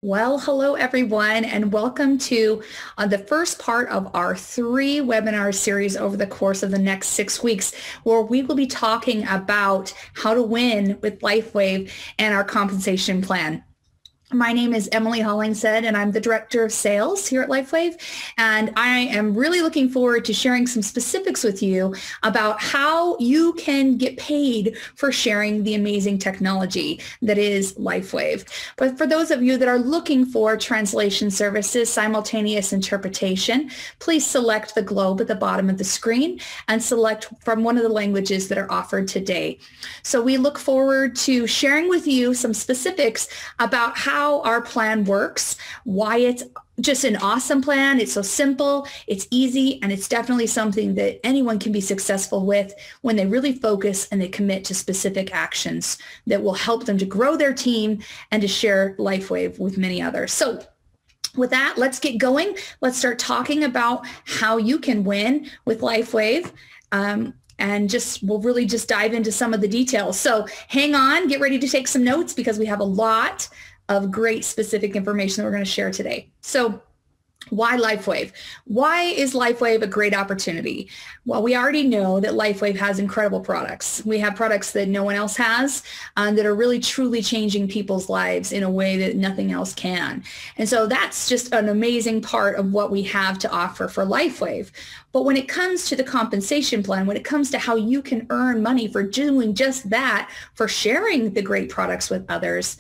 Well, hello everyone, and welcome to the first part of our 3 webinar series over the course of the next 6 weeks, where we will be talking about how to win with LifeWave and our compensation plan. My name is Emily Hollingshead, and I'm the Director of Sales here at LifeWave, and I am really looking forward to sharing some specifics with you about how you can get paid for sharing the amazing technology that is LifeWave. But for those of you that are looking for translation services, simultaneous interpretation, please select the globe at the bottom of the screen and select from one of the languages that are offered today. So we look forward to sharing with you some specifics about how our plan works, why it's just an awesome plan. It's so simple, it's easy, and it's definitely something that anyone can be successful with when they really focus and they commit to specific actions that will help them to grow their team and to share LifeWave with many others. So with that, let's get going. Let's start talking about how you can win with LifeWave. And we'll really just dive into some of the details. So hang on, get ready to take some notes because we have a lot of great specific information that we're going to share today. So why LifeWave? Why is LifeWave a great opportunity? Well, we already know that LifeWave has incredible products. We have products that no one else has that are really truly changing people's lives in a way that nothing else can. And so that's just an amazing part of what we have to offer for LifeWave. But when it comes to the compensation plan, when it comes to how you can earn money for doing just that, for sharing the great products with others,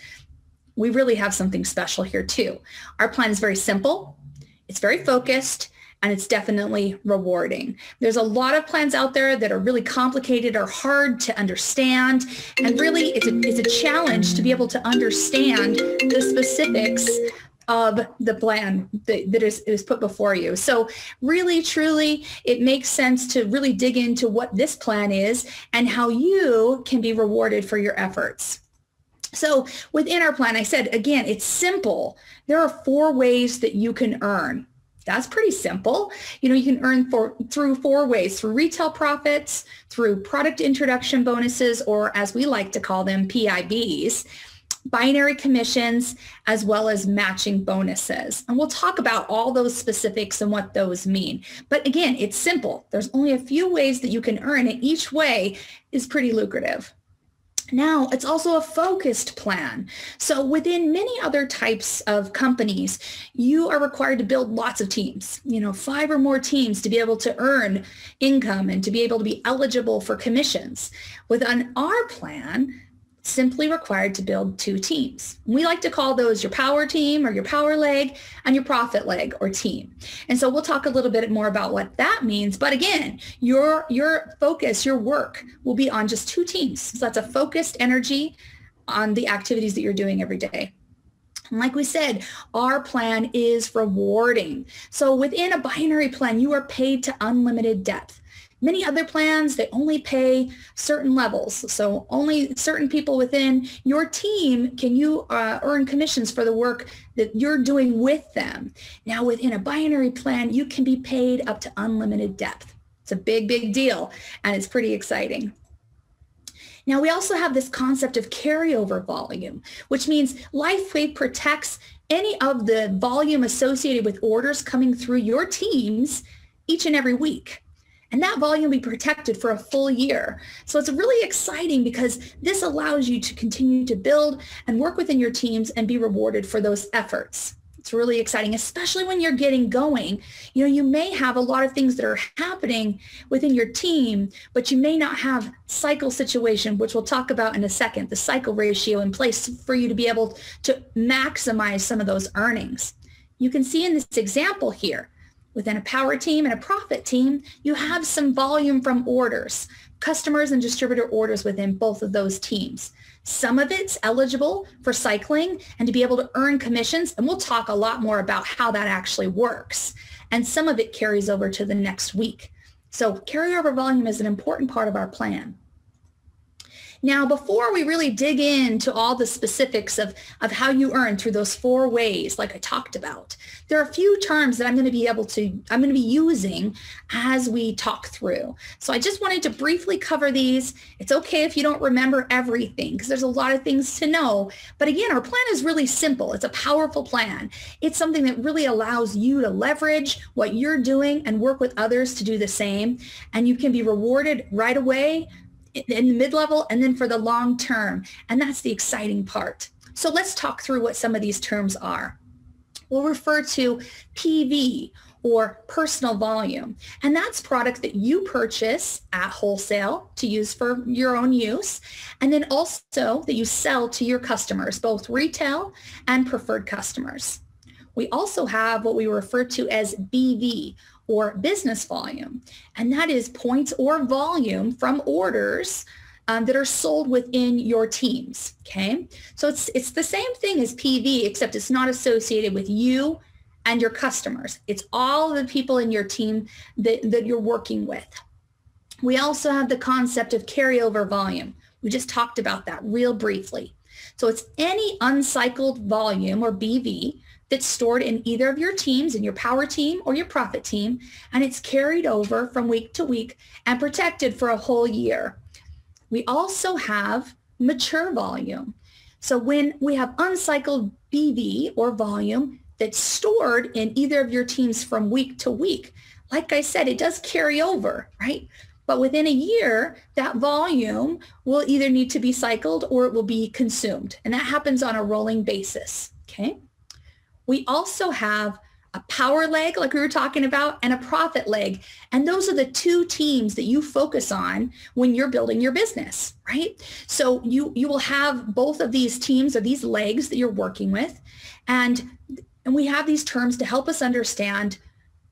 we really have something special here too. Our plan is very simple. It's very focused, and it's definitely rewarding. There's a lot of plans out there that are really complicated or hard to understand, and really it's a challenge to be able to understand the specifics of the plan that is put before you. So really, truly, it makes sense to really dig into what this plan is and how you can be rewarded for your efforts. So within our plan, I said, again, it's simple. There are 4 ways that you can earn. That's pretty simple. You can earn through 4 ways: through retail profits, through product introduction bonuses, or as we like to call them, PIBs, binary commissions, as well as matching bonuses. And we'll talk about all those specifics and what those mean. But again, it's simple. There's only a few ways that you can earn, and each way is pretty lucrative. Now, it's also a focused plan. So within many other types of companies, you are required to build lots of teams, 5 or more teams to be able to earn income and to be able to be eligible for commissions. Within our plan, simply required to build 2 teams. We like to call those your power team or your power leg and your profit leg or team. And so we'll talk a little bit more about what that means. But again, your focus, your work will be on just 2 teams. So that's a focused energy on the activities that you're doing every day. And like we said, our plan is rewarding. So within a binary plan, you are paid to unlimited depth. Many other plans, they only pay certain levels. So only certain people within your team can you earn commissions for the work that you're doing with them. Now, within a binary plan, you can be paid up to unlimited depth. It's a big, big deal, and it's pretty exciting. Now, we also have this concept of carryover volume, which means LifeWave protects any of the volume associated with orders coming through your teams each and every week. And that volume will be protected for a full year. So it's really exciting because this allows you to continue to build and work within your teams and be rewarded for those efforts. It's really exciting, especially when you're getting going. You may have a lot of things that are happening within your team, but you may not have cycle situation, which we'll talk about in a second, the cycle ratio in place for you to be able to maximize some of those earnings. You can see in this example here, within a power team and a profit team, you have some volume from orders, customers and distributor orders within both of those teams. Some of it's eligible for cycling and to be able to earn commissions, and we'll talk a lot more about how that actually works. And some of it carries over to the next week. So carryover volume is an important part of our plan. Now, before we really dig into all the specifics of how you earn through those 4 ways, like I talked about, there are a few terms that I'm going to be using as we talk through. So I just wanted to briefly cover these. It's okay if you don't remember everything because there's a lot of things to know. But again, our plan is really simple. It's a powerful plan. It's something that really allows you to leverage what you're doing and work with others to do the same. And you can be rewarded right away in the mid-level and then for the long term. And that's the exciting part. So let's talk through what some of these terms are. We'll refer to PV or personal volume. And that's product that you purchase at wholesale to use for your own use. And then also that you sell to your customers, both retail and preferred customers. We also have what we refer to as BV or business volume. And that is points or volume from orders that are sold within your teams, okay? So it's the same thing as PV, except it's not associated with you and your customers. It's all the people in your team that you're working with. We also have the concept of carryover volume. We just talked about that real briefly. So it's any uncycled volume or BV that's stored in either of your teams, in your power team or your profit team, and it's carried over from week to week and protected for a whole year. We also have mature volume. So when we have uncycled BV or volume that's stored in either of your teams from week to week, like I said, it does carry over, right? But within a year, that volume will either need to be cycled or it will be consumed. And that happens on a rolling basis, okay? We also have a power leg, like we were talking about, and a profit leg. And those are the 2 teams that you focus on when you're building your business, right? So you will have both of these teams or these legs that you're working with. And we have these terms to help us understand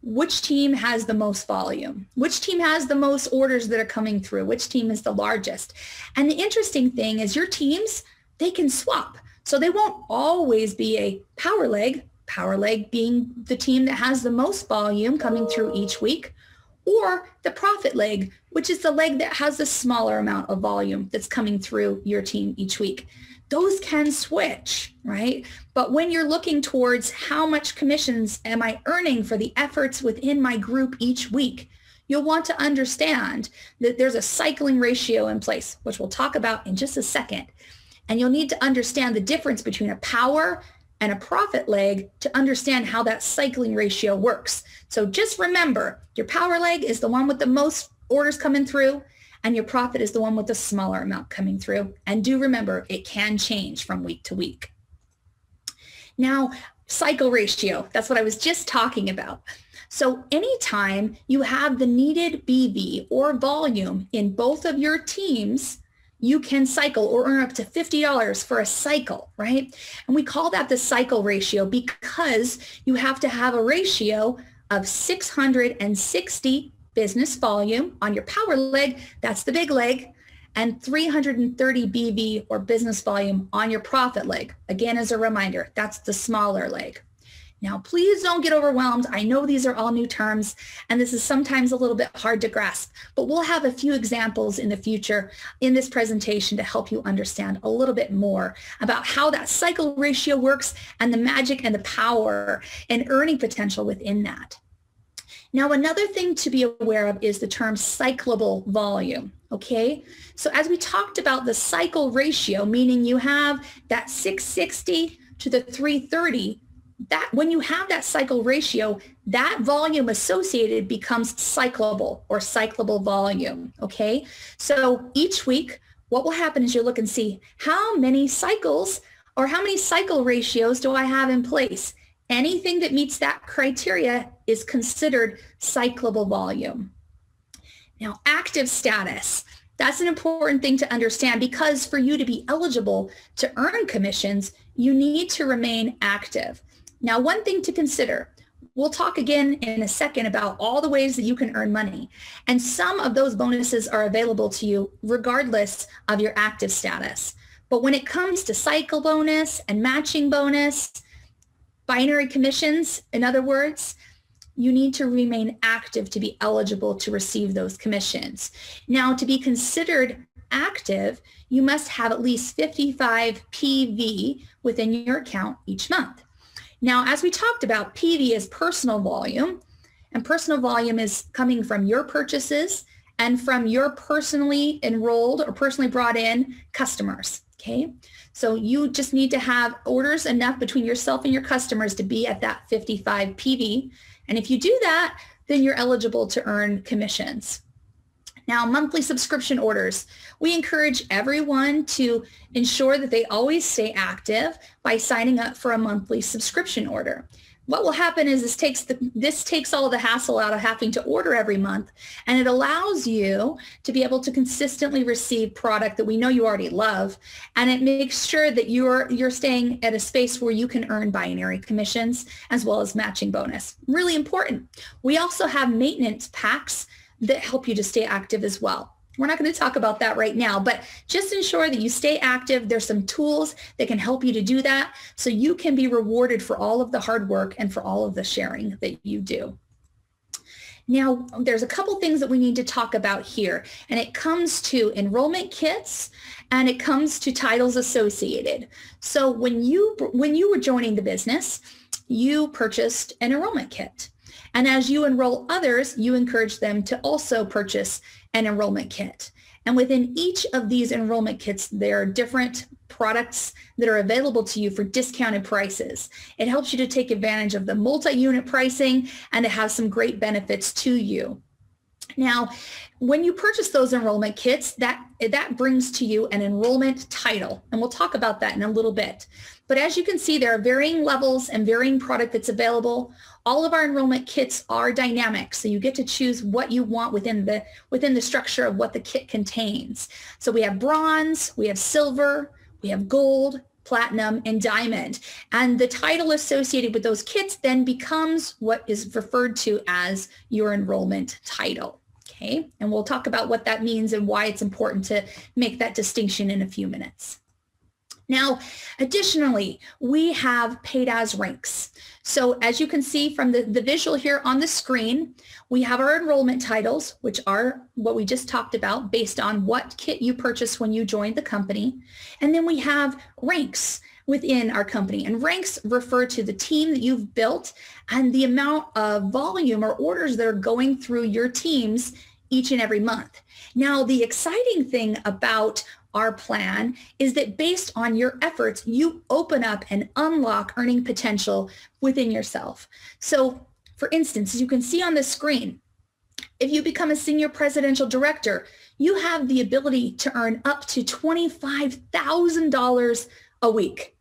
which team has the most volume, which team has the most orders that are coming through, which team is the largest. And the interesting thing is your teams, they can swap. So they won't always be a power leg being the team that has the most volume coming through each week, or the profit leg, which is the leg that has the smaller amount of volume that's coming through your team each week. Those can switch, right? But when you're looking towards how much commissions am I earning for the efforts within my group each week, you'll want to understand that there's a cycling ratio in place, which we'll talk about in just a second. And you'll need to understand the difference between a power and a profit leg to understand how that cycling ratio works. So just remember, your power leg is the one with the most orders coming through, and your profit is the one with the smaller amount coming through. And do remember, it can change from week to week. Now, cycle ratio, that's what I was just talking about. So anytime you have the needed BV or volume in both of your teams, you can cycle or earn up to $50 for a cycle, right? And we call that the cycle ratio because you have to have a ratio of 660 business volume on your power leg, that's the big leg, and 330 BV or business volume on your profit leg. Again, as a reminder, that's the smaller leg. Now, please don't get overwhelmed. I know these are all new terms, and this is sometimes a little bit hard to grasp, but we'll have a few examples in the future in this presentation to help you understand a little bit more about how that cycle ratio works and the magic and the power and earning potential within that. Now, another thing to be aware of is the term cyclable volume, okay? So as we talked about the cycle ratio, meaning you have that 660 to the 330, that when you have that cycle ratio, that volume associated becomes cyclable or cyclable volume, okay? So each week, what will happen is you'll look and see how many cycles or how many cycle ratios do I have in place? Anything that meets that criteria is considered cyclable volume. Now, active status. That's an important thing to understand because for you to be eligible to earn commissions, you need to remain active. Now, one thing to consider, we'll talk again in a second about all the ways that you can earn money. And some of those bonuses are available to you regardless of your active status. But when it comes to cycle bonus and matching bonus, binary commissions, in other words, you need to remain active to be eligible to receive those commissions. Now, to be considered active, you must have at least 55 PV within your account each month. Now, as we talked about, PV is personal volume, and personal volume is coming from your purchases and from your personally enrolled or personally brought in customers, okay? So you just need to have orders enough between yourself and your customers to be at that 55 PV. And if you do that, then you're eligible to earn commissions. Now, monthly subscription orders. We encourage everyone to ensure that they always stay active by signing up for a monthly subscription order. What will happen is this takes all the hassle out of having to order every month, and it allows you to be able to consistently receive product that we know you already love, and it makes sure that you're staying at a space where you can earn binary commissions as well as matching bonus. Really important. We also have maintenance packs that help you to stay active as well. We're not going to talk about that right now, but just ensure that you stay active. There's some tools that can help you to do that so you can be rewarded for all of the hard work and for all of the sharing that you do. Now, there's a couple things that we need to talk about here, and it comes to enrollment kits and it comes to titles associated. So when you were joining the business, you purchased an enrollment kit. And as you enroll others, you encourage them to also purchase an enrollment kit. And within each of these enrollment kits, there are different products that are available to you for discounted prices. It helps you to take advantage of the multi-unit pricing, and it has some great benefits to you. Now, when you purchase those enrollment kits, that brings to you an enrollment title, and we'll talk about that in a little bit. But as you can see, there are varying levels and varying product that's available. All of our enrollment kits are dynamic, so you get to choose what you want within the structure of what the kit contains. So we have bronze, we have silver, we have gold, platinum, and diamond. And the title associated with those kits then becomes what is referred to as your enrollment title. Okay, and we'll talk about what that means and why it's important to make that distinction in a few minutes. Now, additionally, we have paid as ranks. So as you can see from the visual here on the screen, we have our enrollment titles, which are what we just talked about based on what kit you purchased when you joined the company. And then we have ranks within our company, and ranks refer to the team that you've built and the amount of volume or orders that are going through your teams each and every month. Now, the exciting thing about our plan is that based on your efforts, you open up and unlock earning potential within yourself. So for instance, as you can see on the screen, if you become a senior presidential director, you have the ability to earn up to $25,000 a week.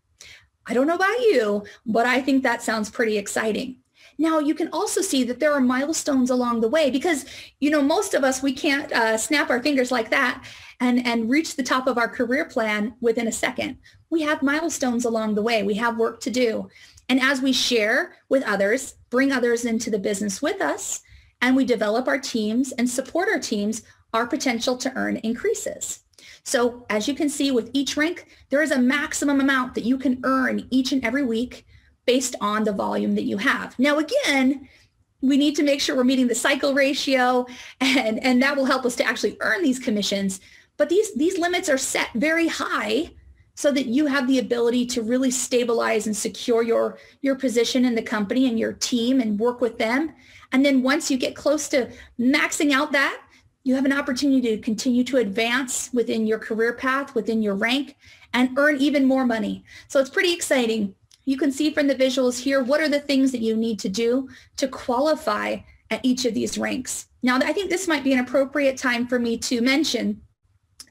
I don't know about you, but I think that sounds pretty exciting. Now, you can also see that there are milestones along the way because, you know, most of us, we can't snap our fingers like that and reach the top of our career plan within a second. We have milestones along the way. We have work to do. And as we share with others, bring others into the business with us, and we develop our teams and support our teams, our potential to earn increases. So as you can see with each rank, there is a maximum amount that you can earn each and every week based on the volume that you have. Now, again, we need to make sure we're meeting the cycle ratio, and that will help us to actually earn these commissions. But these limits are set very high so that you have the ability to really stabilize and secure your position in the company and your team and work with them. And then once you get close to maxing out that, you have an opportunity to continue to advance within your career path, within your rank, and earn even more money. So it's pretty exciting. You can see from the visuals here, what are the things that you need to do to qualify at each of these ranks. Now, I think this might be an appropriate time for me to mention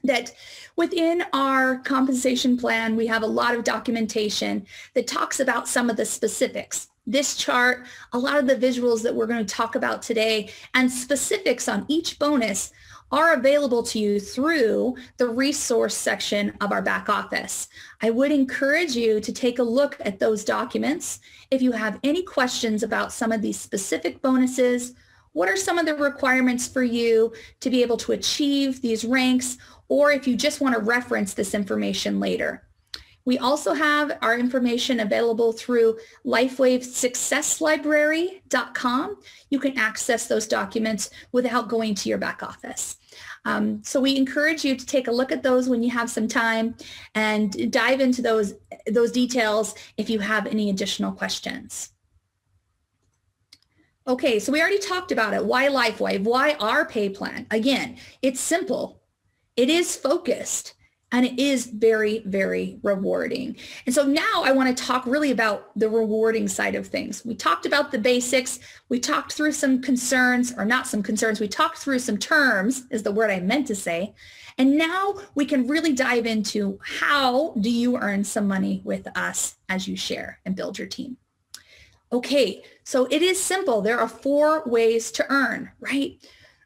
that within our compensation plan, we have a lot of documentation that talks about some of the specifics. This chart, a lot of the visuals that we're going to talk about today, and specifics on each bonus are available to you through the resource section of our back office. I would encourage you to take a look at those documents. If you have any questions about some of these specific bonuses, what are some of the requirements for you to be able to achieve these ranks, or if you just want to reference this information later. We also have our information available through LifeWaveSuccessLibrary.com. You can access those documents without going to your back office. So we encourage you to take a look at those when you have some time and dive into those details if you have any additional questions. Okay, so we already talked about it. Why LifeWave? Why our pay plan? Again, it's simple. It is focused. And it is very, very rewarding. And so now I want to talk really about the rewarding side of things. We talked about the basics. We talked through some concerns, or not some concerns. We talked through some terms, is the word I meant to say. And now we can really dive into how do you earn some money with us as you share and build your team. Okay, so it is simple. There are 4 ways to earn, right?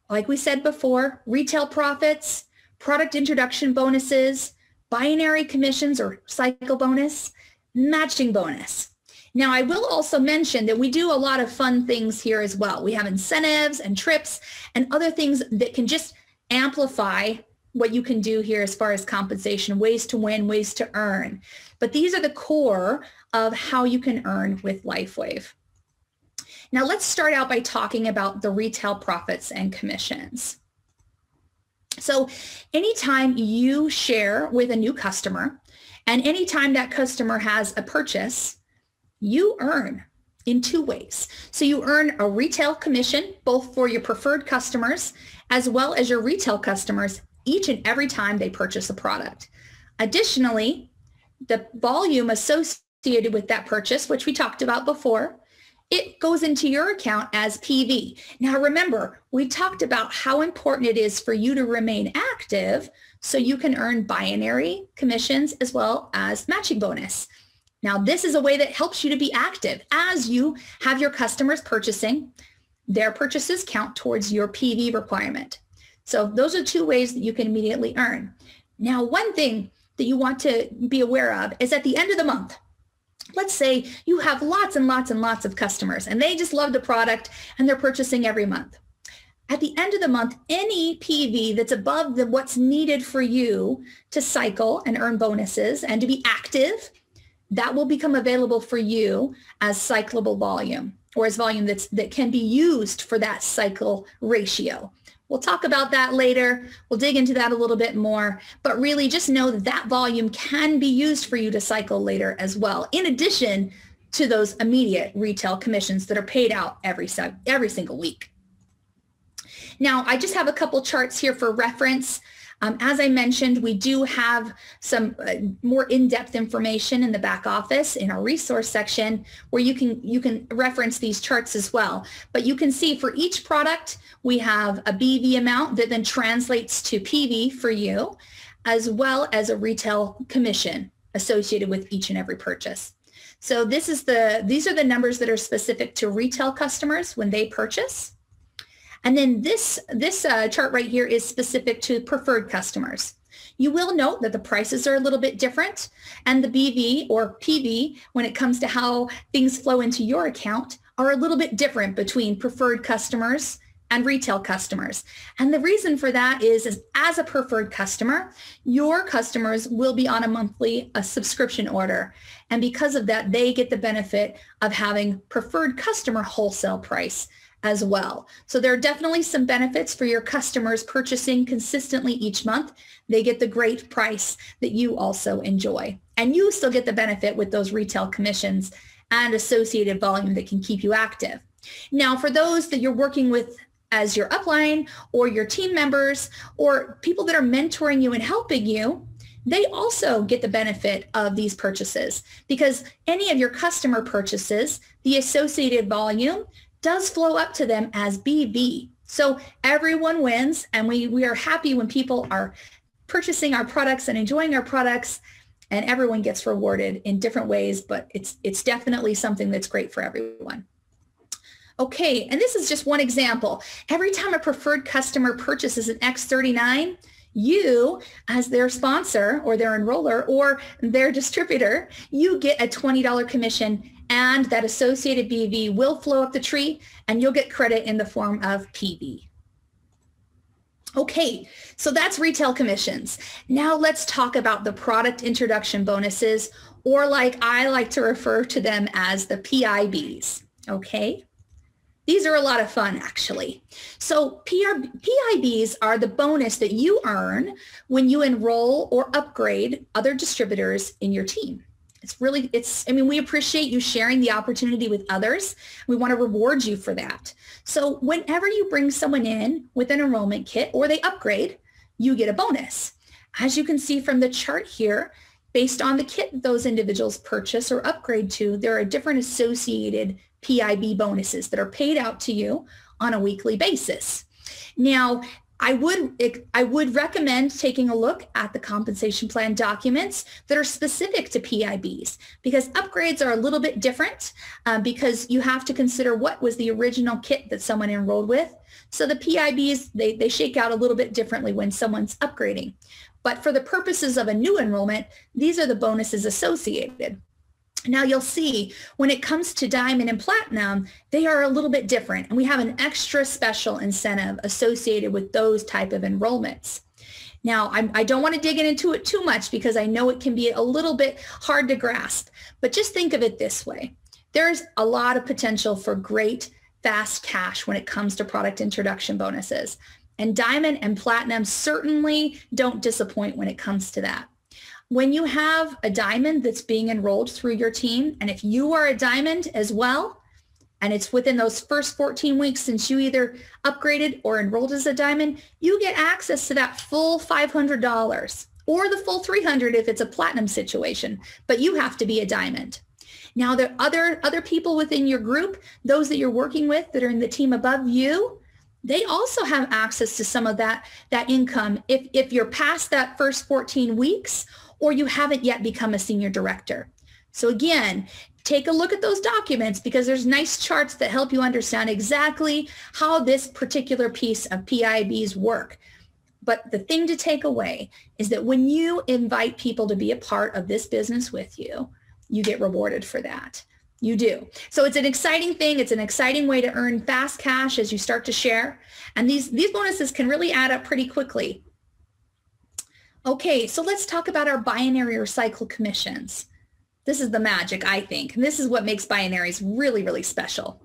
Like we said before, retail profits, product introduction bonuses, binary commissions or cycle bonus, matching bonus. Now, I will also mention that we do a lot of fun things here as well. We have incentives and trips and other things that can just amplify what you can do here as far as compensation, ways to win, ways to earn. But these are the core of how you can earn with LifeWave. Now, let's start out by talking about the retail profits and commissions. So anytime you share with a new customer and anytime that customer has a purchase, you earn in 2 ways. So you earn a retail commission, both for your preferred customers as well as your retail customers each and every time they purchase a product. Additionally, the volume associated with that purchase, which we talked about before, it goes into your account as PV. Now remember, we talked about how important it is for you to remain active so you can earn binary commissions as well as matching bonus. Now this is a way that helps you to be active as you have your customers purchasing. Their purchases count towards your PV requirement. So those are 2 ways that you can immediately earn. Now, one thing that you want to be aware of is at the end of the month, let's say you have lots and lots and lots of customers and they just love the product and they're purchasing every month. At the end of the month, any PV that's above what's needed for you to cycle and earn bonuses and to be active, that will become available for you as cyclable volume or as volume that can be used for that cycle ratio. We'll talk about that later. We'll dig into that a little bit more, but really just know that that volume can be used for you to cycle later as well, in addition to those immediate retail commissions that are paid out every single week. Now, I just have a couple charts here for reference. As I mentioned, we do have some more in-depth information in the back office in our resource section where you can reference these charts as well. But you can see for each product, we have a BV amount that then translates to PV for you, as well as a retail commission associated with each and every purchase. So these are the numbers that are specific to retail customers when they purchase. And then this chart right here is specific to preferred customers. You will note that the prices are a little bit different, and the BV or PV, when it comes to how things flow into your account, are a little bit different between preferred customers and retail customers. And the reason for that is as a preferred customer, your customers will be on a subscription order. And because of that, they get the benefit of having preferred customer wholesale price as well. So there are definitely some benefits for your customers purchasing consistently each month. They get the great price that you also enjoy. And you still get the benefit with those retail commissions and associated volume that can keep you active. Now, for those that you're working with as your upline or your team members or people that are mentoring you and helping you, they also get the benefit of these purchases because any of your customer purchases, the associated volume does flow up to them as BV. So everyone wins, and we are happy when people are purchasing our products and enjoying our products, and everyone gets rewarded in different ways, but it's definitely something that's great for everyone. Okay, and this is just one example. Every time a preferred customer purchases an X39, you, as their sponsor or their enroller or their distributor, you get a $20 commission, and that associated BV will flow up the tree and you'll get credit in the form of PV. Okay, so that's retail commissions. Now let's talk about the product introduction bonuses, or like I like to refer to them as the PIBs, okay? These are a lot of fun, actually. So PIBs are the bonus that you earn when you enroll or upgrade other distributors in your team. We appreciate you sharing the opportunity with others. We want to reward you for that. So whenever you bring someone in with an enrollment kit or they upgrade, you get a bonus. As you can see from the chart here, based on the kit those individuals purchase or upgrade to, there are different associated PIB bonuses that are paid out to you on a weekly basis. Now, I would recommend taking a look at the compensation plan documents that are specific to PIBs, because upgrades are a little bit different because you have to consider what was the original kit that someone enrolled with. So the PIBs, they shake out a little bit differently when someone's upgrading. But for the purposes of a new enrollment, these are the bonuses associated. Now you'll see when it comes to Diamond and Platinum, they are a little bit different, and we have an extra special incentive associated with those type of enrollments. Now, I don't want to dig into it too much because I know it can be a little bit hard to grasp, but just think of it this way. There's a lot of potential for great fast cash when it comes to product introduction bonuses, and Diamond and Platinum certainly don't disappoint when it comes to that. When you have a Diamond that's being enrolled through your team, and if you are a Diamond as well, and it's within those first 14 weeks since you either upgraded or enrolled as a Diamond, you get access to that full $500 or the full $300 if it's a Platinum situation, but you have to be a Diamond. Now, there are other people within your group, those that you're working with that are in the team above you, they also have access to some of that income if you're past that first 14 weeks or you haven't yet become a senior director. So again, take a look at those documents because there's nice charts that help you understand exactly how this particular piece of PIBs work. But the thing to take away is that when you invite people to be a part of this business with you, you get rewarded for that. You do. So it's an exciting thing. It's an exciting way to earn fast cash as you start to share. And these bonuses can really add up pretty quickly. Okay, so let's talk about our binary or cycle commissions. This is the magic, I think. And this is what makes binaries really, really special.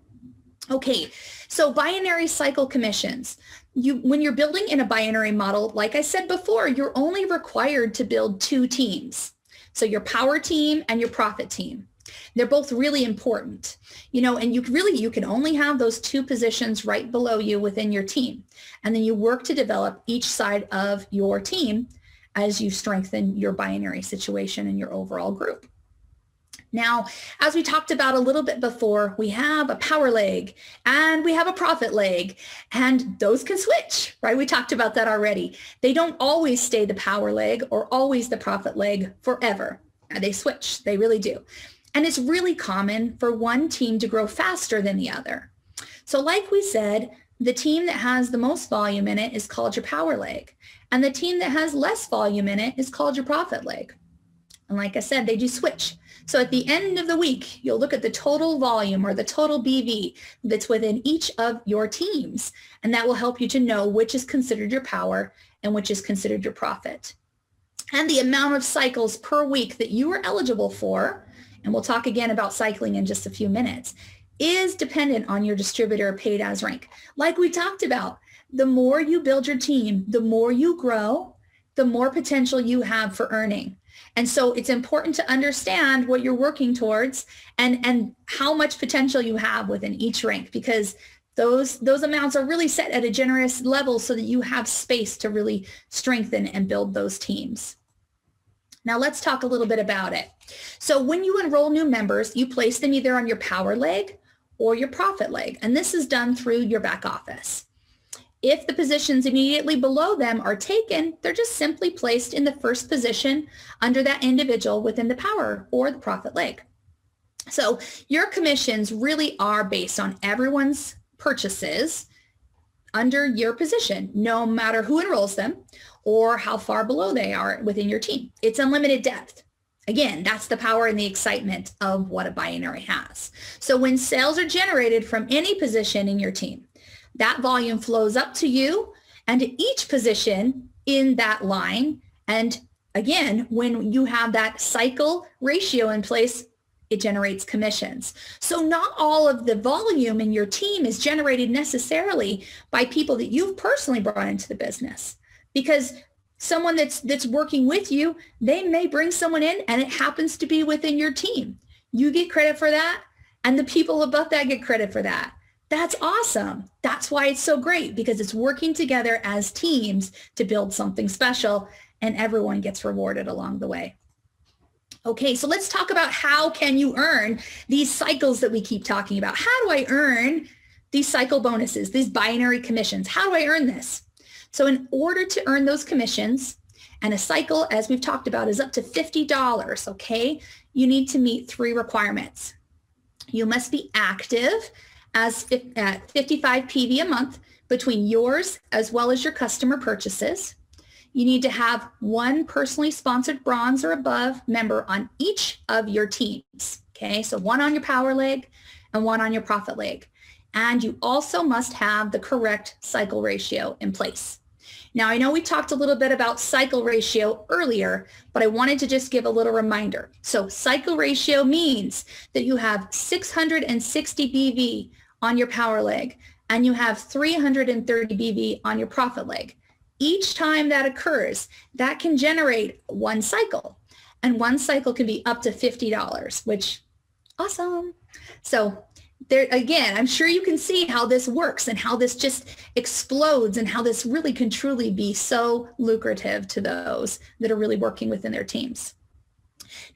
Okay, so binary cycle commissions. When you're building in a binary model, like I said before, you're only required to build 2 teams. So your power team and your profit team. They're both really important, and you can only have those 2 positions right below you within your team. And then you work to develop each side of your team as you strengthen your binary situation and your overall group. Now, as we talked about a little bit before, we have a power leg and we have a profit leg, and those can switch, right? We talked about that already. They don't always stay the power leg or always the profit leg forever. They switch, they really do. And it's really common for one team to grow faster than the other. So like we said, the team that has the most volume in it is called your power leg. And the team that has less volume in it is called your profit leg. And like I said, they do switch. So at the end of the week, you'll look at the total volume or the total BV that's within each of your teams. And that will help you to know which is considered your power and which is considered your profit. And the amount of cycles per week that you are eligible for, and we'll talk again about cycling in just a few minutes, is dependent on your distributor paid as rank. Like we talked about, the more you build your team, the more you grow, the more potential you have for earning. And so it's important to understand what you're working towards and how much potential you have within each rank, because those amounts are really set at a generous level so that you have space to really strengthen and build those teams. Now let's talk a little bit about it. So when you enroll new members, you place them either on your power leg or your profit leg, and this is done through your back office. If the positions immediately below them are taken, they're just simply placed in the first position under that individual within the power or the profit leg. So your commissions really are based on everyone's purchases under your position, no matter who enrolls them or how far below they are within your team. It's unlimited depth. Again, that's the power and the excitement of what a binary has. So when sales are generated from any position in your team, that volume flows up to you and to each position in that line. And again, when you have that cycle ratio in place, it generates commissions. So not all of the volume in your team is generated necessarily by people that you've personally brought into the business, because someone that's working with you, they may bring someone in and it happens to be within your team. You get credit for that, and the people above that get credit for that. That's awesome. That's why it's so great, because it's working together as teams to build something special, and everyone gets rewarded along the way. Okay, so let's talk about how can you earn these cycles that we keep talking about. How do I earn these cycle bonuses, these binary commissions? How do I earn this? So in order to earn those commissions, and a cycle, as we've talked about, is up to $50, okay? You need to meet 3 requirements. You must be active at 55 PV a month between yours as well as your customer purchases. You need to have 1 personally sponsored bronze or above member on each of your teams, okay? So 1 on your power leg and 1 on your profit leg. And you also must have the correct cycle ratio in place. Now, I know we talked a little bit about cycle ratio earlier, but I wanted to just give a little reminder. So cycle ratio means that you have 660 BV on your power leg and you have 330 BV on your profit leg. Each time that occurs, that can generate 1 cycle, and 1 cycle can be up to $50, which awesome. So there again, I'm sure you can see how this works and how this just explodes and how this really can truly be so lucrative to those that are really working within their teams.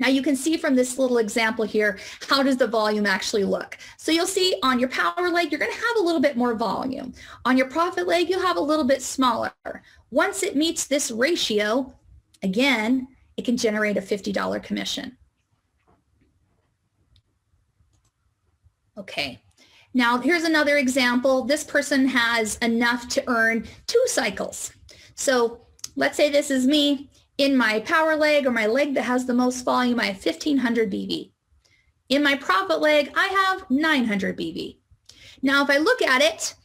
Now you can see from this little example here, how does the volume actually look? So you'll see on your power leg, you're going to have a little bit more volume. On your profit leg, you'll have a little bit smaller. Once it meets this ratio, again, it can generate a $50 commission. Okay, now here's another example. This person has enough to earn 2 cycles. So let's say this is me. In my power leg, or my leg that has the most volume, I have 1500 BV. In my profit leg, I have 900 BV. Now, if I look at it,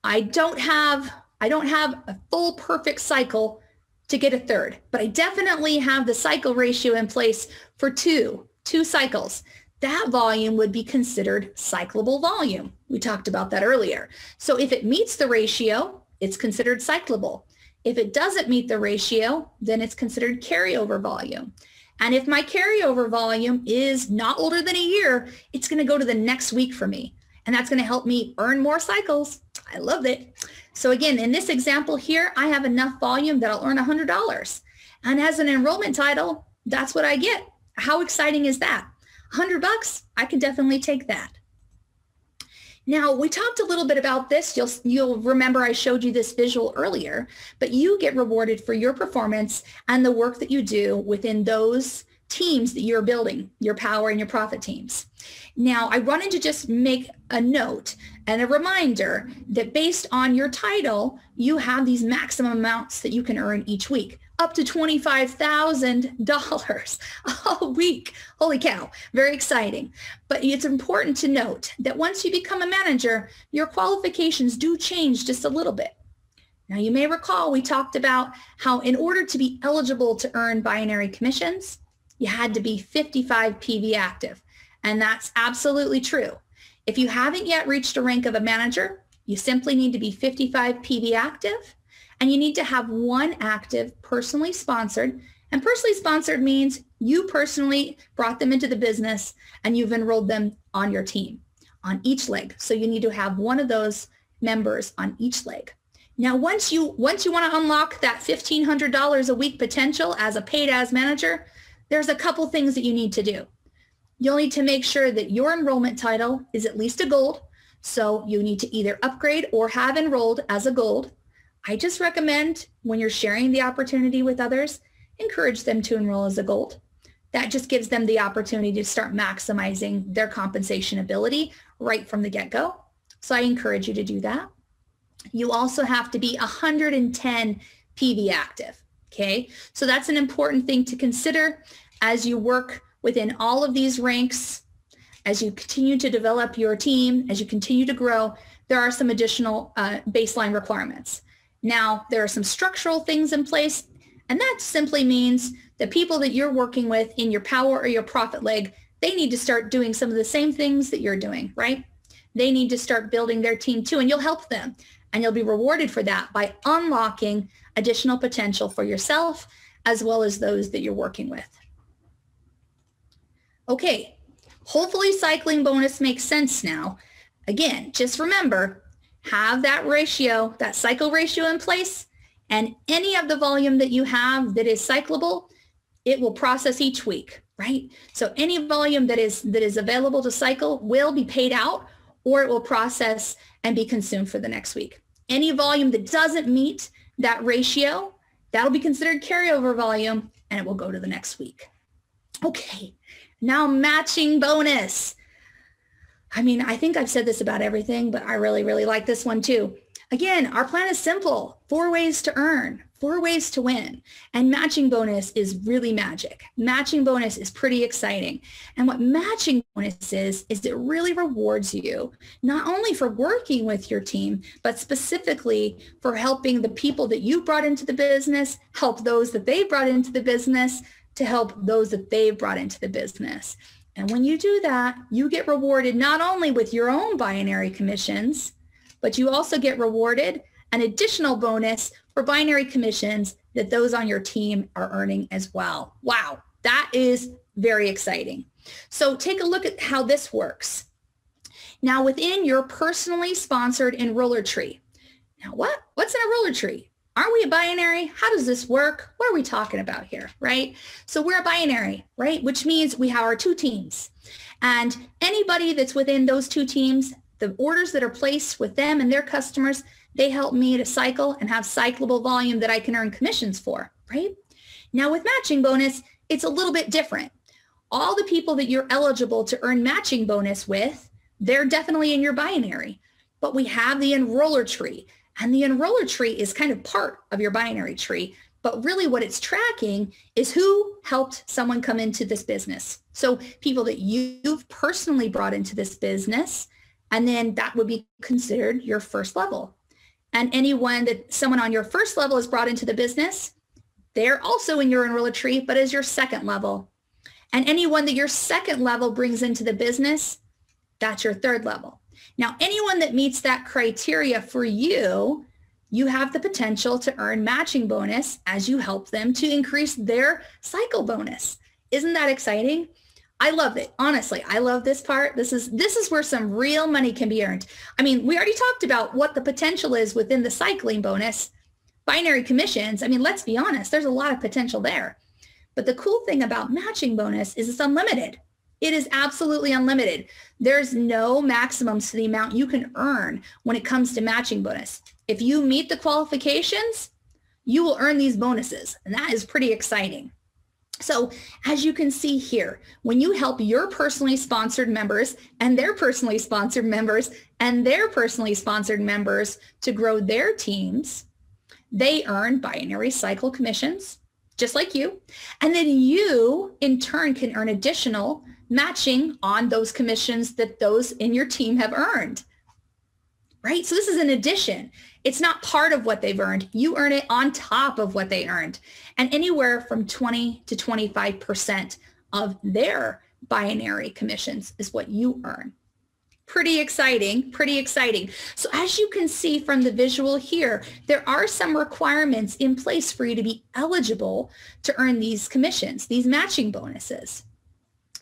I don't have a full perfect cycle to get a third, but I definitely have the cycle ratio in place for two cycles. That volume would be considered cyclable volume. We talked about that earlier. So if it meets the ratio, it's considered cyclable. If it doesn't meet the ratio, then it's considered carryover volume. And if my carryover volume is not older than a year, it's going to go to the next week for me. And that's going to help me earn more cycles. I love it. So again, in this example here, I have enough volume that I'll earn $100. And as an enrollment title, that's what I get. How exciting is that? $100, I can definitely take that. Now, we talked a little bit about this. You'll remember I showed you this visual earlier, but you get rewarded for your performance and the work that you do within those teams that you're building, your power and your profit teams. Now, I wanted to just make a note and a reminder that based on your title, you have these maximum amounts that you can earn each week, up to $25,000 a week. Holy cow, very exciting. But it's important to note that once you become a manager, your qualifications do change just a little bit. Now, you may recall we talked about how in order to be eligible to earn binary commissions, you had to be 55 PV active. And that's absolutely true. If you haven't yet reached a rank of a manager, you simply need to be 55 PV active, and you need to have 1 active personally sponsored. And personally sponsored means you personally brought them into the business and you've enrolled them on your team on each leg. So you need to have 1 of those members on each leg. Now, once you want to unlock that $1,500 a week potential as a paid as manager, there's a couple things that you need to do. You'll need to make sure that your enrollment title is at least a gold. So you need to either upgrade or have enrolled as a gold. I just recommend when you're sharing the opportunity with others, encourage them to enroll as a gold. That just gives them the opportunity to start maximizing their compensation ability right from the get-go. So I encourage you to do that. You also have to be 110 PV active. Okay, so that's an important thing to consider as you work within all of these ranks. As you continue to develop your team, as you continue to grow, there are some additional baseline requirements. Now, there are some structural things in place, and that simply means the people that you're working with in your power or your profit leg, they need to start doing some of the same things that you're doing, right? They need to start building their team too, and you'll help them. And you'll be rewarded for that by unlocking additional potential for yourself as well as those that you're working with. Okay, hopefully cycling bonus makes sense now. Again, just remember, have that ratio, that cycle ratio in place, and any of the volume that you have that is cyclable, it will process each week, right? So any volume that is available to cycle will be paid out, or it will process and be consumed for the next week. Any volume that doesn't meet that ratio, that'll be considered carryover volume, and it will go to the next week. Okay, now matching bonus. I mean, I think I've said this about everything, but I really, really like this one too. Again, our plan is simple. 4 ways to earn, 4 ways to win. And matching bonus is really magic. Matching bonus is pretty exciting. And what matching bonus is it really rewards you, not only for working with your team, but specifically for helping the people that you brought into the business, help those that they brought into the business, to help those that they've brought into the business. And when you do that, you get rewarded not only with your own binary commissions, but you also get rewarded an additional bonus for binary commissions that those on your team are earning as well. Wow, that is very exciting. So take a look at how this works. Now within your personally sponsored enroller tree. Now what's an enroller tree? Aren't we a binary? How does this work? What are we talking about here, right? So we're a binary, right? Which means we have our 2 teams. And anybody that's within those 2 teams, the orders that are placed with them and their customers, they help me to cycle and have cyclable volume that I can earn commissions for, right? Now with matching bonus, it's a little bit different. All the people that you're eligible to earn matching bonus with, they're definitely in your binary. But we have the enroller tree, and the enroller tree is kind of part of your binary tree. But really what it's tracking is who helped someone come into this business. So people that you've personally brought into this business, and then that would be considered your first level. And anyone that someone on your first level has brought into the business, they're also in your enroller tree, but as your second level. And anyone that your second level brings into the business, that's your third level. Now, anyone that meets that criteria for you, you have the potential to earn matching bonus as you help them to increase their cycle bonus. Isn't that exciting? I love it. Honestly, I love this part. This is where some real money can be earned. I mean, we already talked about what the potential is within the cycling bonus, binary commissions. I mean, let's be honest, there's a lot of potential there. But the cool thing about matching bonus is it's unlimited. It is absolutely unlimited. There's no maximums to the amount you can earn when it comes to matching bonus. If you meet the qualifications, you will earn these bonuses, and that is pretty exciting. So as you can see here, when you help your personally sponsored members and their personally sponsored members and their personally sponsored members to grow their teams, they earn binary cycle commissions, just like you. And then you, in turn, can earn additional matching on those commissions that those in your team have earned, right? So this is an addition. It's not part of what they've earned. You earn it on top of what they earned. And anywhere from 20 to 25% of their binary commissions is what you earn. Pretty exciting, pretty exciting. So as you can see from the visual here, there are some requirements in place for you to be eligible to earn these commissions, these matching bonuses.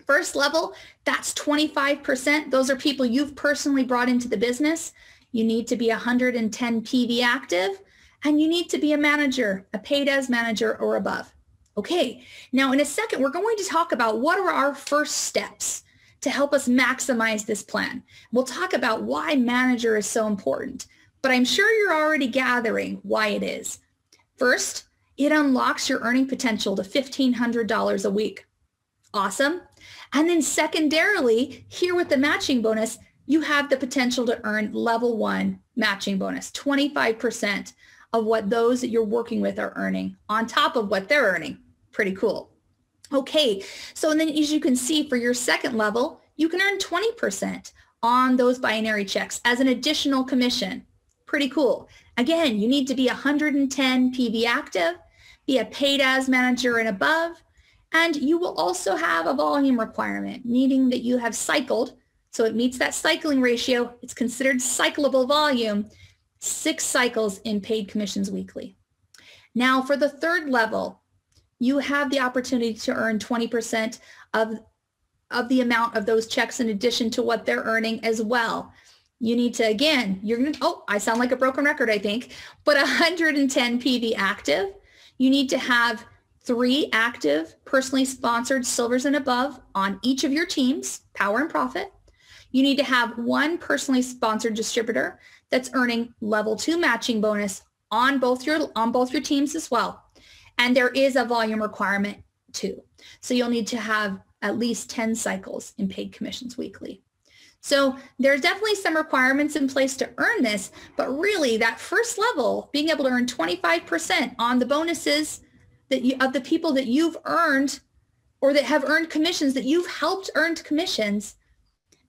First level, that's 25%. Those are people you've personally brought into the business. You need to be 110 PV active, and you need to be a manager, a paid as manager or above. Okay, now in a second, we're going to talk about what are our first steps to help us maximize this plan. We'll talk about why manager is so important, but I'm sure you're already gathering why it is. First, it unlocks your earning potential to $1,500 a week. Awesome. And then secondarily, here with the matching bonus, you have the potential to earn level 1 matching bonus, 25% of what those that you're working with are earning on top of what they're earning. Pretty cool. Okay, so then as you can see for your second level, you can earn 20% on those binary checks as an additional commission. Pretty cool. Again, you need to be 110 PV active, be a paid as manager and above, And you will also have a volume requirement, meaning that you have cycled, so it meets that cycling ratio. It's considered cyclable volume, 6 cycles in paid commissions weekly. Now for the third level, you have the opportunity to earn 20% of the amount of those checks in addition to what they're earning as well. You need to, again, I sound like a broken record, I think, but 110 PV active. You need to have 3 active, personally sponsored silvers and above on each of your teams, power and profit. You need to have 1 personally sponsored distributor that's earning level 2 matching bonus on both your teams as well. And there is a volume requirement too. So you'll need to have at least 10 cycles in paid commissions weekly. So there's definitely some requirements in place to earn this, but really that first level, being able to earn 25% on the bonuses of the people that you've earned or that have earned commissions, that you've helped earn commissions,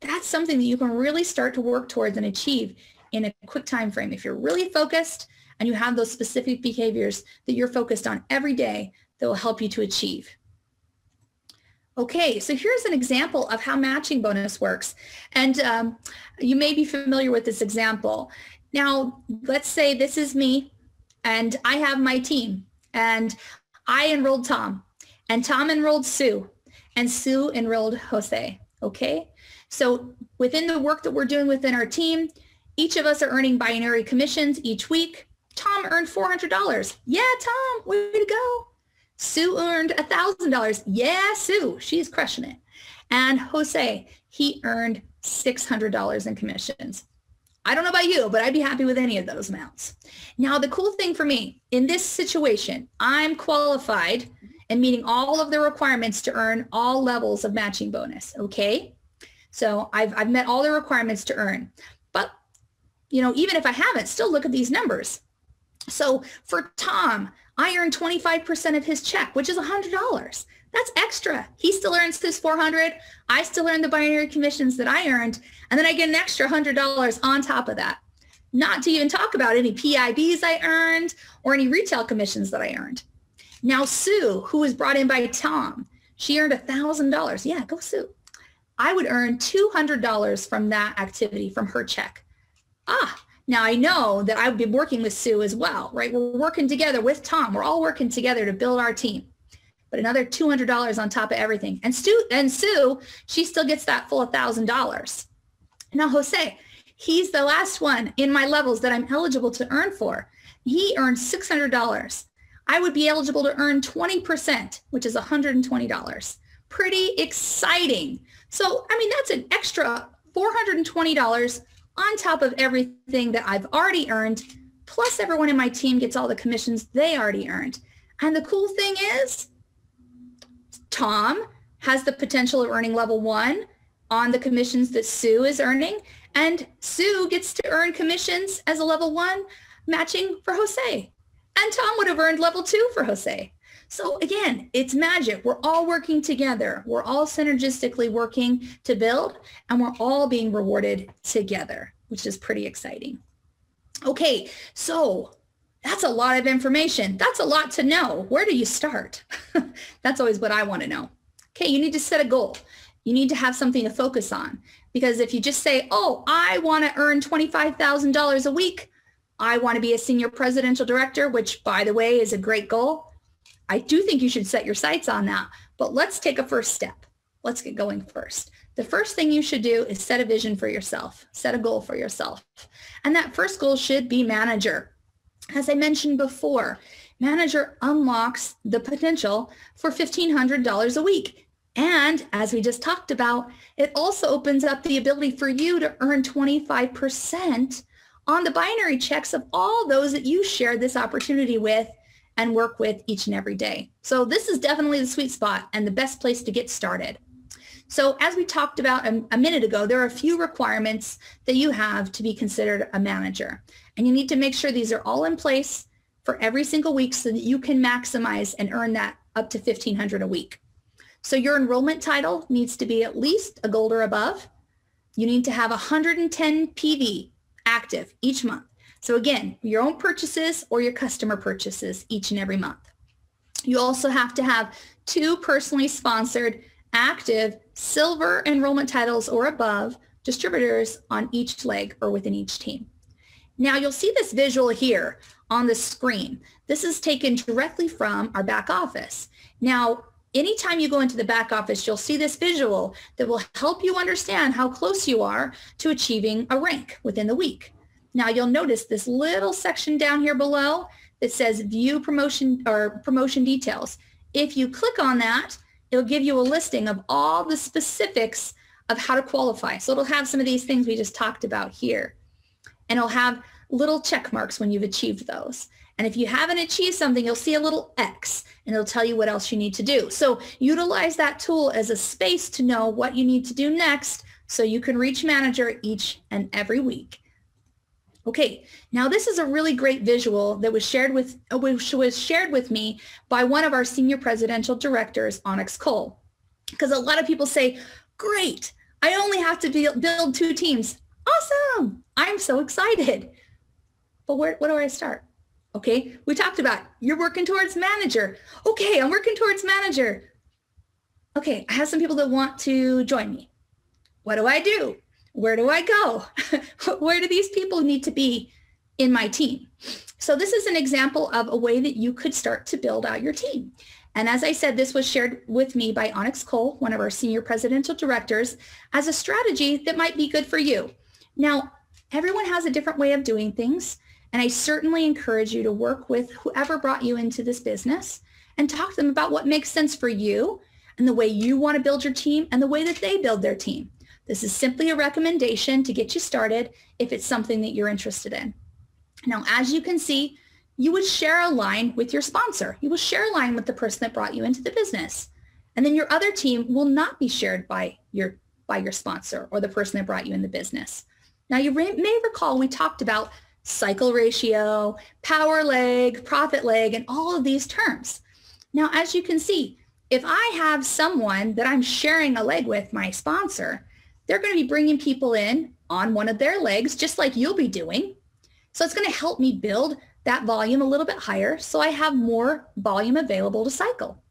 that's something that you can really start to work towards and achieve in a quick time frame. If you're really focused and you have those specific behaviors that you're focused on every day that will help you to achieve. Okay, so here's an example of how matching bonus works. And you may be familiar with this example. Now, let's say this is me and I have my team and I enrolled Tom and Tom enrolled Sue and Sue enrolled Jose, okay? So within the work that we're doing within our team, each of us are earning binary commissions each week. Tom earned $400. Yeah, Tom, way to go. Sue earned $1,000. Yeah, Sue, she's crushing it. And Jose, he earned $600 in commissions. I don't know about you, but I'd be happy with any of those amounts. Now, the cool thing for me, in this situation, I'm qualified and meeting all of the requirements to earn all levels of matching bonus, okay? So I've met all the requirements to earn. But, even if I haven't, still look at these numbers. So for Tom, I earned 25% of his check, which is $100. That's extra. He still earns his $400. I still earn the binary commissions that I earned. And then I get an extra $100 on top of that. Not to even talk about any PIBs I earned or any retail commissions that I earned. Now, Sue, who was brought in by Tom, she earned $1,000. Yeah, go Sue. I would earn $200 from that activity, from her check. Now I know that I would be working with Sue as well, right? We're working together with Tom. We're all working together to build our team. But another $200 on top of everything. And Sue, she still gets that full $1,000. Now Jose, he's the last one in my levels that I'm eligible to earn for. He earned $600. I would be eligible to earn 20%, which is $120. Pretty exciting. So, that's an extra $420 on top of everything that I've already earned, plus everyone in my team gets all the commissions they already earned. And the cool thing is, Tom has the potential of earning level 1 on the commissions that Sue is earning, and Sue gets to earn commissions as a level 1 matching for Jose. And Tom would have earned level 2 for Jose. So again, it's magic. We're all working together. We're all synergistically working to build, and we're all being rewarded together, which is pretty exciting. Okay, so that's a lot of information. That's a lot to know. Where do you start? That's always what I want to know. Okay, you need to set a goal. You need to have something to focus on, because if you just say, I want to earn $25,000 a week, I want to be a senior presidential director, which by the way is a great goal. I do think you should set your sights on that, but let's take a first step. Let's get going first. The first thing you should do is set a vision for yourself, set a goal for yourself. And that first goal should be manager. As I mentioned before, manager unlocks the potential for $1,500 a week. And as we just talked about, it also opens up the ability for you to earn 25% on the binary checks of all those that you share this opportunity with and work with each and every day. So this is definitely the sweet spot and the best place to get started. So as we talked about a minute ago, there are a few requirements that you have to be considered a manager. And you need to make sure these are all in place for every single week so that you can maximize and earn that up to $1,500 a week. So your enrollment title needs to be at least a gold or above. You need to have 110 PV active each month. So again, your own purchases or your customer purchases each and every month. You also have to have 2 personally sponsored active silver enrollment titles or above distributors on each leg or within each team. Now you'll see this visual here on the screen. This is taken directly from our back office. Now, anytime you go into the back office, you'll see this visual that will help you understand how close you are to achieving a rank within the week. Now you'll notice this little section down here below that says view promotion or promotion details. If you click on that, it'll give you a listing of all the specifics of how to qualify. So it'll have some of these things we just talked about here. And it'll have little check marks when you've achieved those. And if you haven't achieved something, you'll see a little X and it'll tell you what else you need to do. So utilize that tool as a space to know what you need to do next so you can reach manager each and every week. Okay, now this is a really great visual that was shared with me by one of our senior presidential directors, Onyx Cole. Because a lot of people say, great, I only have to build 2 teams. Awesome, I'm so excited. But where do I start? Okay, we talked about you're working towards manager. Okay, I'm working towards manager. Okay, I have some people that want to join me. What do I do? Where do I go? Where do these people need to be in my team? So this is an example of a way that you could start to build out your team. And as I said, this was shared with me by Onyx Cole, one of our senior presidential directors, as a strategy that might be good for you. Now, everyone has a different way of doing things. And I certainly encourage you to work with whoever brought you into this business and talk to them about what makes sense for you and the way you want to build your team and the way that they build their team. This is simply a recommendation to get you started if it's something that you're interested in. Now, as you can see, you would share a line with your sponsor. You will share a line with the person that brought you into the business. And then your other team will not be shared by your sponsor or the person that brought you in the business. Now, you may recall we talked about cycle ratio, power leg, profit leg, and all of these terms. Now, as you can see, if I have someone that I'm sharing a leg with, my sponsor, they're going to be bringing people in on one of their legs, just like you'll be doing. So it's going to help me build that volume a little bit higher so I have more volume available to cycle.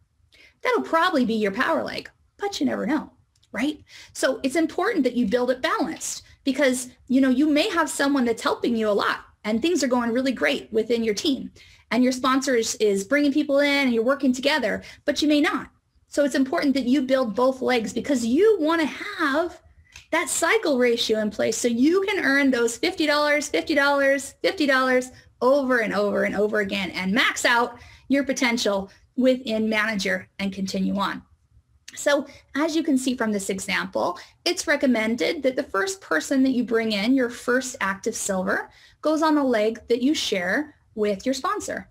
That'll probably be your power leg, but you never know, right? So it's important that you build it balanced because, you may have someone that's helping you a lot and things are going really great within your team and your sponsor is bringing people in and you're working together, but you may not. So it's important that you build both legs because you want to have that cycle ratio in place so you can earn those $50, $50, $50 over and over and over again and max out your potential within manager and continue on. So as you can see from this example, it's recommended that the first person that you bring in, your first active silver, goes on the leg that you share with your sponsor.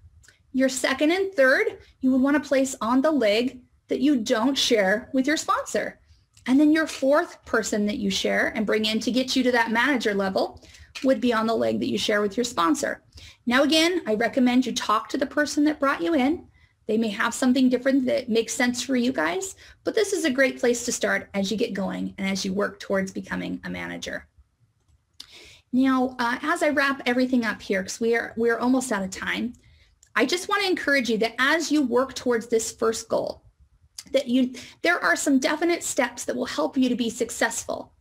Your second and third, you would want to place on the leg that you don't share with your sponsor. And then your fourth person that you share and bring in to get you to that manager level would be on the leg that you share with your sponsor. Now, again, I recommend you talk to the person that brought you in. They may have something different that makes sense for you guys, but this is a great place to start as you get going and as you work towards becoming a manager. Now, as I wrap everything up here, because we're almost out of time, I just want to encourage you that as you work towards this first goal, that there are some definite steps that will help you to be successful.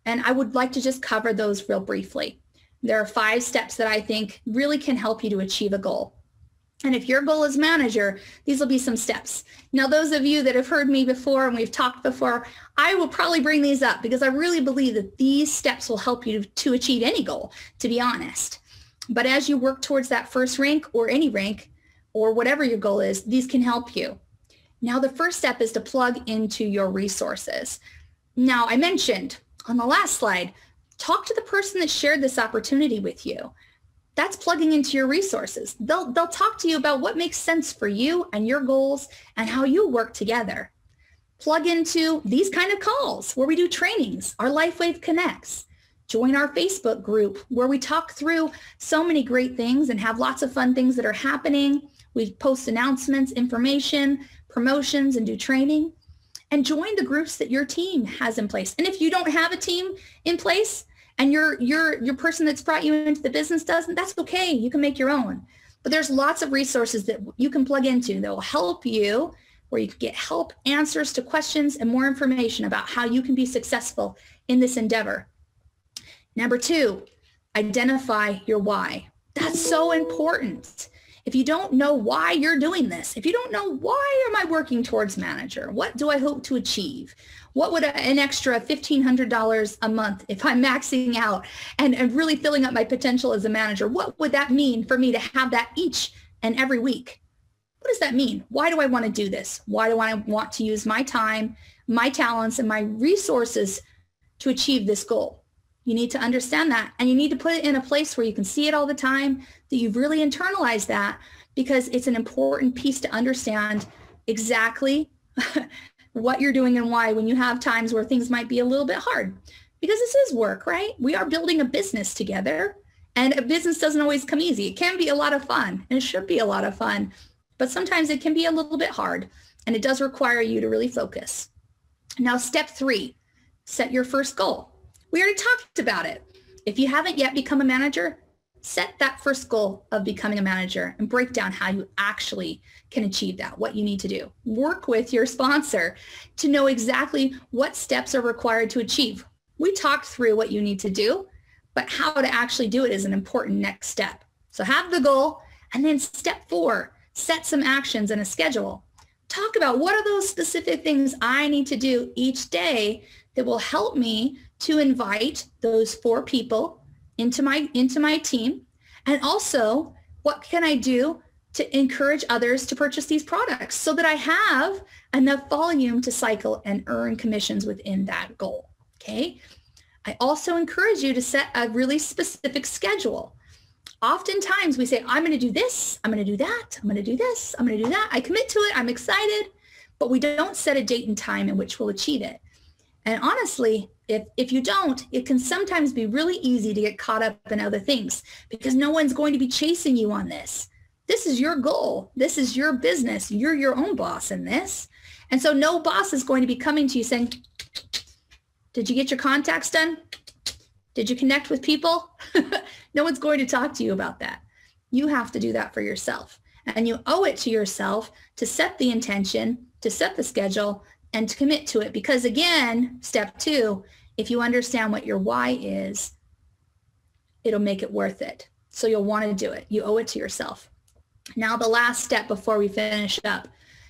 And I would like to just cover those real briefly. There are 5 steps that I think really can help you to achieve a goal. And if your goal is manager, these will be some steps. Now, those of you that have heard me before and we've talked before, I will probably bring these up because I really believe that these steps will help you to achieve any goal, to be honest. But as you work towards that first rank or any rank or whatever your goal is, these can help you. Now, the first step is to plug into your resources. Now, I mentioned on the last slide, talk to the person that shared this opportunity with you. That's plugging into your resources. They'll talk to you about what makes sense for you and your goals and how you work together. Plug into these kind of calls where we do trainings, our LifeWave Connects. Join our Facebook group where we talk through so many great things and have lots of fun things that are happening. We post announcements, information, promotions, and do training. And join the groups that your team has in place. And if you don't have a team in place and your person that's brought you into the business doesn't, that's okay. You can make your own. But there's lots of resources that you can plug into that will help you, where you can get help, answers to questions, and more information about how you can be successful in this endeavor. Number 2, identify your why. That's so important. If you don't know why you're doing this, if you don't know why am I working towards manager, what do I hope to achieve? What would an extra $1,500 a month if I'm maxing out and really filling up my potential as a manager, what would that mean for me to have that each and every week? What does that mean? Why do I want to do this? Why do I want to use my time, my talents, and my resources to achieve this goal? You need to understand that, and you need to put it in a place where you can see it all the time, that you've really internalized that, because it's an important piece to understand exactly what you're doing and why when you have times where things might be a little bit hard. Because this is work, right? We are building a business together, and a business doesn't always come easy. It can be a lot of fun, and it should be a lot of fun, but sometimes it can be a little bit hard, and it does require you to really focus. Now, step 3, set your first goal. We already talked about it. If you haven't yet become a manager, set that first goal of becoming a manager and break down how you actually can achieve that, what you need to do. Work with your sponsor to know exactly what steps are required to achieve. We talked through what you need to do, but how to actually do it is an important next step. So have the goal, and then step 4, set some actions and a schedule. Talk about what are those specific things I need to do each day that will help me to invite those 4 people into my team. And also, what can I do to encourage others to purchase these products so that I have enough volume to cycle and earn commissions within that goal, okay? I also encourage you to set a really specific schedule. Oftentimes we say, I'm going to do this, I'm going to do that, I'm going to do this, I'm going to do that. I commit to it, I'm excited, but we don't set a date and time in which we'll achieve it. And honestly, if you don't, it can sometimes be really easy to get caught up in other things because no one's going to be chasing you on this. This is your goal. This is your business. You're your own boss in this. And so no boss is going to be coming to you saying, did you get your contacts done? Did you connect with people? No one's going to talk to you about that. You have to do that for yourself. And you owe it to yourself to set the intention, to set the schedule, and to commit to it. Because again, step 2, if you understand what your why is, it'll make it worth it. So you'll want to do it. You owe it to yourself. Now, the last step before we finish up,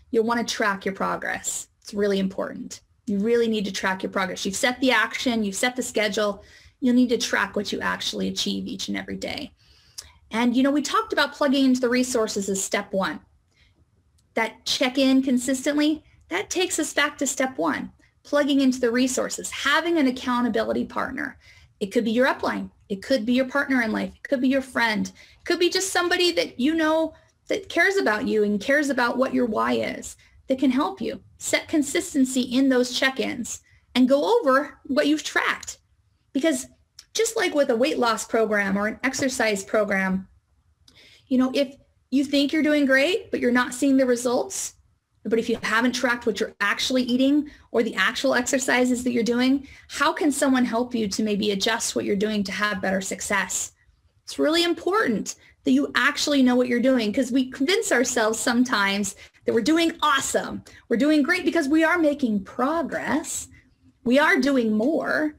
you'll want to track your progress. It's really important. You really need to track your progress. You've set the action, you've set the schedule. You'll need to track what you actually achieve each and every day. And, we talked about plugging into the resources as step 1. That check in consistently, that takes us back to step 1, plugging into the resources, having an accountability partner. It could be your upline. It could be your partner in life. It could be your friend. It could be just somebody that you know that cares about you and cares about what your why is, that can help you. Set consistency in those check-ins and go over what you've tracked. Because just like with a weight loss program or an exercise program, if you think you're doing great, but you're not seeing the results, but if you haven't tracked what you're actually eating or the actual exercises that you're doing, how can someone help you to maybe adjust what you're doing to have better success? It's really important that you actually know what you're doing, because we convince ourselves sometimes that we're doing awesome. We're doing great because we are making progress. We are doing more.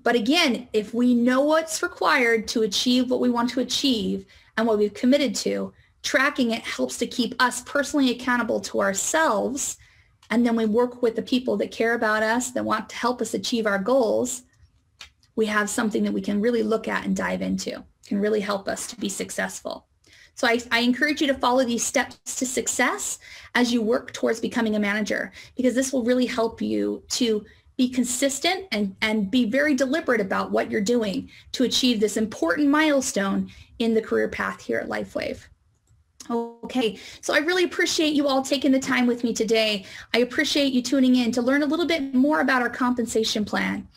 But again, if we know what's required to achieve what we want to achieve and what we've committed to, tracking it helps to keep us personally accountable to ourselves. And then we work with the people that care about us, that want to help us achieve our goals. We have something that we can really look at and dive into, can really help us to be successful. So I encourage you to follow these steps to success as you work towards becoming a manager, because this will really help you to be consistent and be very deliberate about what you're doing to achieve this important milestone in the career path here at LifeWave. Okay, so I really appreciate you all taking the time with me today. I appreciate you tuning in to learn a little bit more about our compensation plan.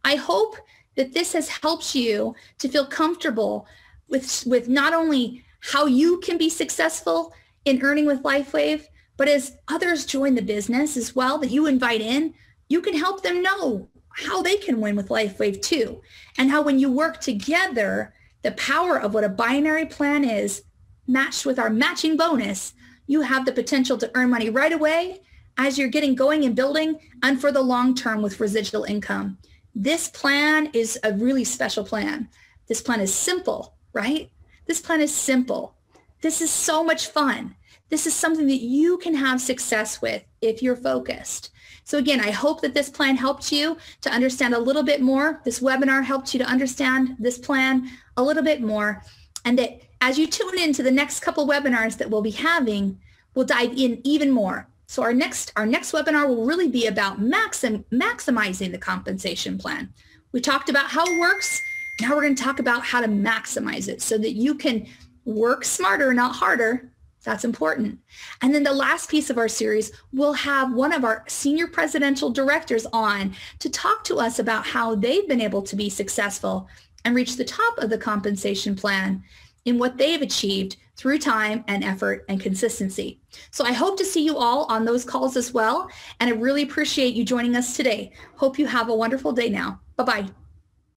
I hope that this has helped you to feel comfortable with not only how you can be successful in earning with LifeWave, but as others join the business as well that you invite in, you can help them know how they can win with LifeWave too, and how when you work together, the power of what a binary plan is matched with our matching bonus, you have the potential to earn money right away as you're getting going and building, and for the long term with residual income. This plan is a really special plan. This plan is simple, right? This plan is simple. This is so much fun. This is something that you can have success with if you're focused. So again, I hope that this plan helped you to understand a little bit more. This webinar helped you to understand this plan a little bit more. And that as you tune into the next couple webinars that we'll be having, we'll dive in even more. So our next webinar will really be about maximizing the compensation plan. We talked about how it works. Now we're going to talk about how to maximize it so that you can work smarter, not harder. That's important. And then the last piece of our series, we'll have one of our senior presidential directors on to talk to us about how they've been able to be successful and reach the top of the compensation plan in what they've achieved through time and effort and consistency. So I hope to see you all on those calls as well. And I really appreciate you joining us today. Hope you have a wonderful day now. Bye-bye.